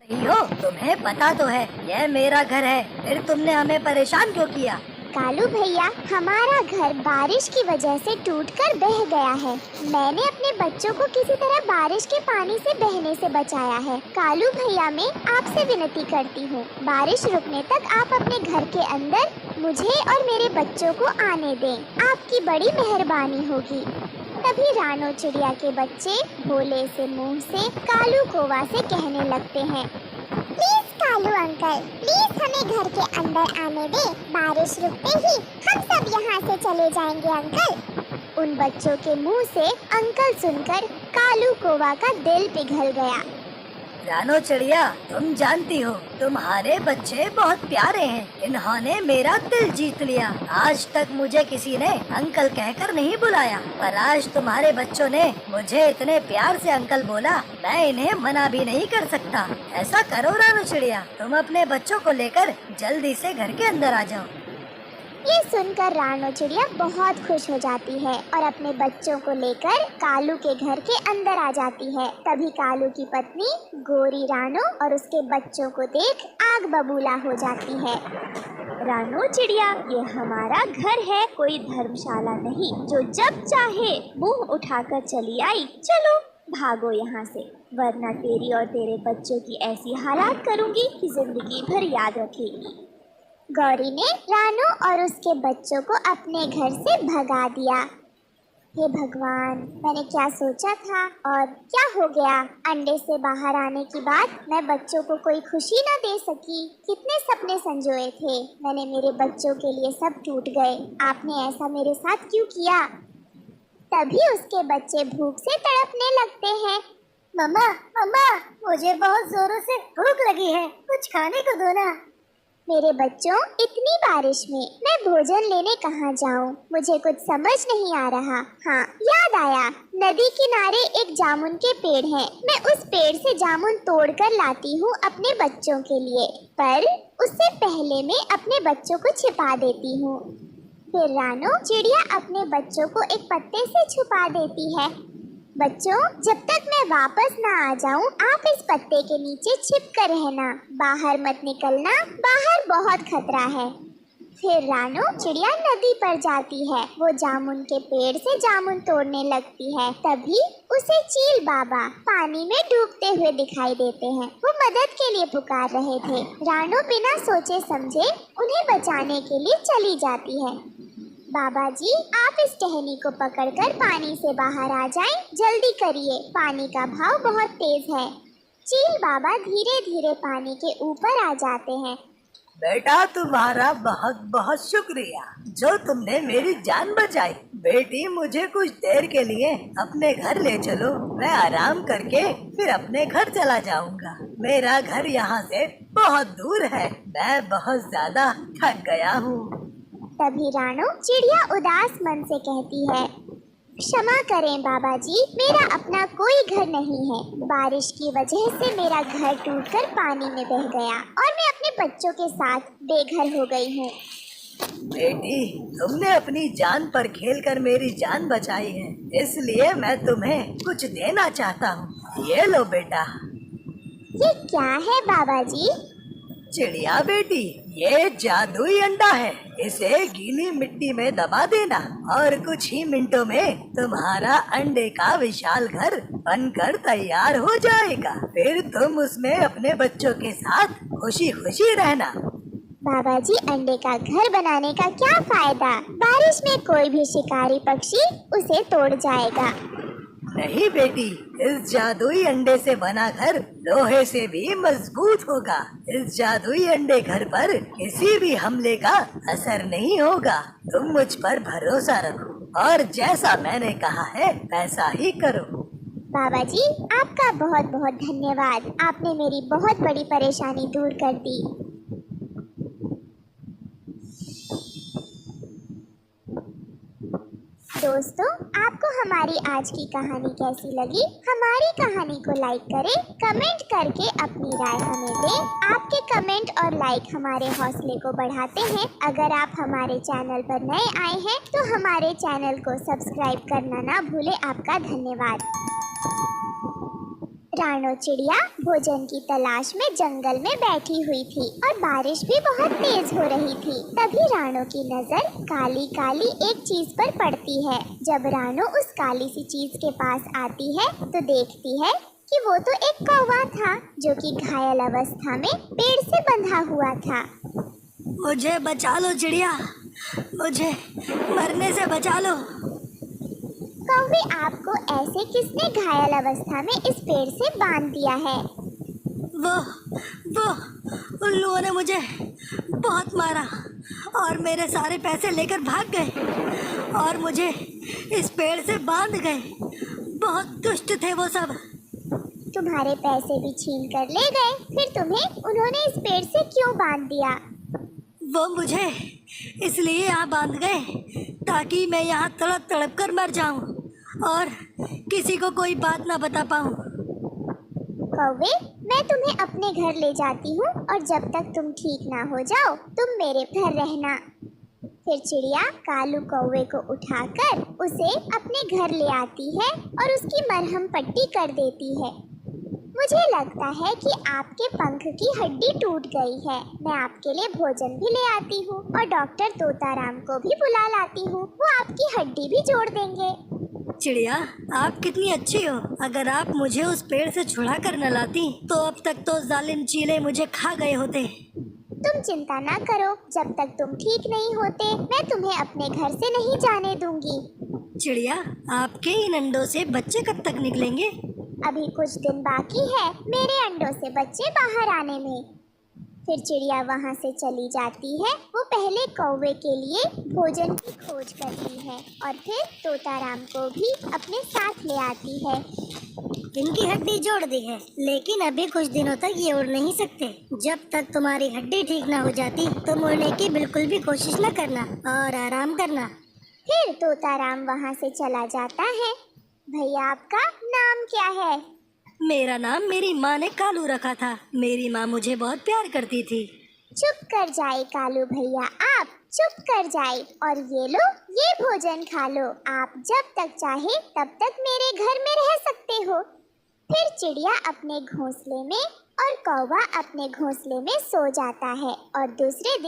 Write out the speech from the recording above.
हो, तुम्हें पता तो है यह मेरा घर है, फिर तुमने हमें परेशान क्यों किया? कालू भैया, हमारा घर बारिश की वजह से टूटकर बह गया है। मैंने अपने बच्चों को किसी तरह बारिश के पानी से बहने से बचाया है। कालू भैया, मैं आपसे विनती करती हूँ, बारिश रुकने तक आप अपने घर के अंदर मुझे और मेरे बच्चों को आने दें। आपकी बड़ी मेहरबानी होगी। तभी रानो चिड़िया के बच्चे भोले से मुंह से कालू कौवा से कहने लगते हैं, प्लीज कालू अंकल, प्लीज हमें घर के अंदर आने दे। बारिश रुकते ही हम सब यहाँ से चले जाएंगे अंकल। उन बच्चों के मुंह से अंकल सुनकर कालू कौवा का दिल पिघल गया। रानो चिड़िया, तुम जानती हो तुम्हारे बच्चे बहुत प्यारे हैं। इन्होंने मेरा दिल जीत लिया। आज तक मुझे किसी ने अंकल कहकर नहीं बुलाया, पर आज तुम्हारे बच्चों ने मुझे इतने प्यार से अंकल बोला, मैं इन्हें मना भी नहीं कर सकता। ऐसा करो रानो चिड़िया, तुम अपने बच्चों को लेकर जल्दी से घर के अंदर आ जाओ। ये सुनकर रानो चिड़िया बहुत खुश हो जाती है और अपने बच्चों को लेकर कालू के घर के अंदर आ जाती है। तभी कालू की पत्नी गोरी रानो और उसके बच्चों को देख आग बबूला हो जाती है। रानो चिड़िया, ये हमारा घर है, कोई धर्मशाला नहीं जो जब चाहे मुंह उठाकर चली आई। चलो भागो यहाँ से, वरना तेरी और तेरे बच्चों की ऐसी हालात करूँगी कि जिंदगी भर याद रखेगी। गौरी ने रानो और उसके बच्चों को अपने घर से भगा दिया। हे भगवान, मैंने क्या सोचा था और क्या हो गया। अंडे से बाहर आने की बात मैं बच्चों को कोई खुशी न दे सकी। कितने सपने संजोए थे मैंने, मेरे बच्चों के लिए सब टूट गए। आपने ऐसा मेरे साथ क्यों किया। तभी उसके बच्चे भूख से तड़पने लगते हैं। मम्मा मम्मा, मुझे बहुत जोरों से भूख लगी है, कुछ खाने को दो ना। मेरे बच्चों, इतनी बारिश में मैं भोजन लेने कहाँ जाऊँ, मुझे कुछ समझ नहीं आ रहा। हाँ, याद आया, नदी किनारे एक जामुन के पेड़ है। मैं उस पेड़ से जामुन तोड़कर लाती हूँ अपने बच्चों के लिए, पर उससे पहले मैं अपने बच्चों को छिपा देती हूँ। फिर रानो चिड़िया अपने बच्चों को एक पत्ते से छुपा देती है। बच्चों, जब तक मैं वापस ना आ जाऊं, आप इस पत्ते के नीचे छिप कर रहना, बाहर मत निकलना, बाहर बहुत खतरा है। फिर रानो चिड़िया नदी पर जाती है। वो जामुन के पेड़ से जामुन तोड़ने लगती है। तभी उसे चील बाबा पानी में डूबते हुए दिखाई देते हैं। वो मदद के लिए पुकार रहे थे। रानो बिना सोचे समझे उन्हें बचाने के लिए चली जाती है। बाबा जी, आप इस टहनी को पकड़कर पानी से बाहर आ जाएं, जल्दी करिए, पानी का भाव बहुत तेज है। चील बाबा धीरे धीरे पानी के ऊपर आ जाते हैं। बेटा, तुम्हारा बहुत बहुत शुक्रिया जो तुमने मेरी जान बचाई। बेटी, मुझे कुछ देर के लिए अपने घर ले चलो, मैं आराम करके फिर अपने घर चला जाऊंगा। मेरा घर यहाँ से बहुत दूर है, मैं बहुत ज्यादा थक गया हूँ। तभी रानो चिड़िया उदास मन से कहती है, क्षमा करें बाबा जी, मेरा अपना कोई घर नहीं है। बारिश की वजह से मेरा घर टूटकर पानी में बह गया और मैं अपने बच्चों के साथ बेघर हो गई हूँ। बेटी, तुमने अपनी जान पर खेलकर मेरी जान बचाई है, इसलिए मैं तुम्हें कुछ देना चाहता हूँ। ये लो बेटा। ये क्या है बाबा जी। चिड़िया बेटी, ये जादुई अंडा है, इसे गीली मिट्टी में दबा देना और कुछ ही मिनटों में तुम्हारा अंडे का विशाल घर बनकर तैयार हो जाएगा। फिर तुम उसमें अपने बच्चों के साथ खुशी खुशी रहना। बाबा जी, अंडे का घर बनाने का क्या फायदा, बारिश में कोई भी शिकारी पक्षी उसे तोड़ जाएगा। नहीं बेटी, इस जादुई अंडे से बना घर लोहे से भी मजबूत होगा। इस जादुई अंडे घर पर किसी भी हमले का असर नहीं होगा। तुम मुझ पर भरोसा रखो और जैसा मैंने कहा है वैसा ही करो। बाबा जी, आपका बहुत बहुत धन्यवाद, आपने मेरी बहुत बड़ी परेशानी दूर कर दी। दोस्तों, आपको हमारी आज की कहानी कैसी लगी? हमारी कहानी को लाइक करें, कमेंट करके अपनी राय हमें दें। आपके कमेंट और लाइक हमारे हौसले को बढ़ाते हैं। अगर आप हमारे चैनल पर नए आए हैं तो हमारे चैनल को सब्सक्राइब करना ना भूलें। आपका धन्यवाद। रानो चिड़िया भोजन की तलाश में जंगल में बैठी हुई थी और बारिश भी बहुत तेज हो रही थी। तभी रानो की नजर काली काली एक चीज पर पड़ती है। जब रानो उस काली सी चीज के पास आती है तो देखती है कि वो तो एक कौवा था जो कि घायल अवस्था में पेड़ से बंधा हुआ था। मुझे बचा लो चिड़िया, मुझे मरने से बचा लो। कौवे, आपको ऐसे किसने घायल अवस्था में इस पेड़ से बांध दिया है? वो उन लोगों ने मुझे बहुत मारा और मेरे सारे पैसे लेकर भाग गए और मुझे इस पेड़ से बांध गए। बहुत दुष्ट थे वो सब। तुम्हारे पैसे भी छीन कर ले गए, फिर तुम्हें उन्होंने इस पेड़ से क्यों बांध दिया? वो मुझे इसलिए यहाँ बांध गए ताकि मैं यहाँ तड़प तड़प कर मर जाऊं और किसी को कोई बात ना बता पाऊं। कौवे, मैं तुम्हें अपने घर ले जाती हूँ और जब तक तुम ठीक ना हो जाओ तुम मेरे घर रहना। फिर चिड़िया कालू कौवे को उठाकर उसे अपने घर ले आती है और उसकी मरहम पट्टी कर देती है। मुझे लगता है कि आपके पंख की हड्डी टूट गई है। मैं आपके लिए भोजन भी ले आती हूँ और डॉक्टर तोताराम को भी बुला लाती हूँ, वो आपकी हड्डी भी जोड़ देंगे। चिड़िया, आप कितनी अच्छी हो। अगर आप मुझे उस पेड़ से छुड़ा कर न लाती तो अब तक तो जालिम चीले मुझे खा गए होते। तुम चिंता ना करो, जब तक तुम ठीक नहीं होते मैं तुम्हें अपने घर से नहीं जाने दूंगी। चिड़िया, आपके इन अंडों से बच्चे कब तक निकलेंगे? अभी कुछ दिन बाकी है मेरे अंडों से बच्चे बाहर आने में। फिर चिड़िया वहाँ से चली जाती है। वो पहले कौवे के लिए भोजन की खोज करती है और फिर तोताराम को भी अपने साथ ले आती है। इनकी हड्डी जोड़ दी है, लेकिन अभी कुछ दिनों तक ये उड़ नहीं सकते। जब तक तुम्हारी हड्डी ठीक ना हो जाती तुम उड़ने की बिल्कुल भी कोशिश न करना और आराम करना। फिर तोताराम वहाँ से चला जाता है। भैया, आपका नाम क्या है? मेरा नाम मेरी माँ ने कालू रखा था। मेरी माँ मुझे बहुत प्यार करती थी। चुप कर जाए कालू भैया, आप चुप कर जाए और ये लो, ये भोजन खा लो। आप जब तक चाहे तब तक मेरे घर में रह सकते हो। फिर चिड़िया अपने घोंसले में और कौवा अपने घोंसले में सो जाता है और दूसरे दिन